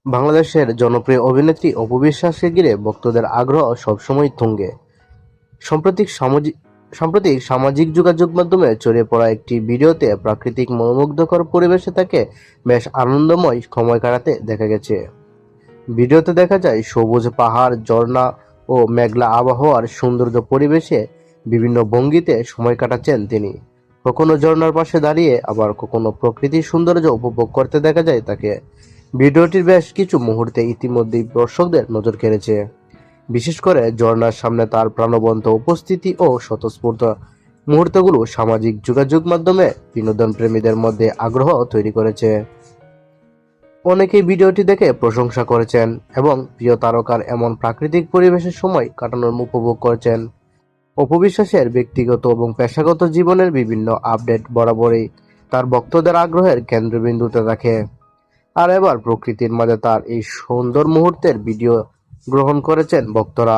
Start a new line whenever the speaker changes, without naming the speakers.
বাংলাদেশের জনপ্রিয় অভিনেত্রী অপু বিশ্বাসকে ঘিরে ভক্তদের আগ্রহ সবসময় তুঙ্গে। সাম্প্রতিক সামাজিক যোগাযোগ মাধ্যমে ছড়িয়ে পড়া একটি ভিডিওতে প্রাকৃতিক মনোমুগ্ধকর পরিবেশে তাকে বেশ আনন্দময় সময় কাটাতে দেখা গেছে। ভিডিওতে দেখা যায় সবুজ পাহাড়, ঝর্ণা ও মেঘলা আবহাওয়ার সৌন্দর্য পরিবেশে বিভিন্ন ভঙ্গিতে সময় কাটাচ্ছেন তিনি। কখনো ঝর্ণার পাশে দাঁড়িয়ে, আবার কখনো প্রকৃতির সৌন্দর্য উপভোগ করতে দেখা যায় তাকে। ভিডিওটির বেশ কিছু মুহূর্তে ইতিমধ্যেই দর্শকদের নজর কেড়েছে। বিশেষ করে ঝর্ণার সামনে তার প্রাণবন্ত উপস্থিতি ও স্বতঃস্ফূর্ত মুহূর্তগুলো সামাজিক যোগাযোগ মাধ্যমে বিনোদন প্রেমীদের মধ্যে আগ্রহ তৈরি করেছে। অনেকেই ভিডিওটি দেখে প্রশংসা করেছেন এবং প্রিয় তারকার এমন প্রাকৃতিক পরিবেশের সময় কাটানোর উপভোগ করেছেন। অপু বিশ্বাসের ব্যক্তিগত এবং পেশাগত জীবনের বিভিন্ন আপডেট বরাবরই তার ভক্তদের আগ্রহের কেন্দ্রবিন্দুতে রাখে। আর এবার প্রকৃতির মাঝে তার এই সুন্দর মুহূর্তের ভিডিও গ্রহণ করেছেন ভক্তরা।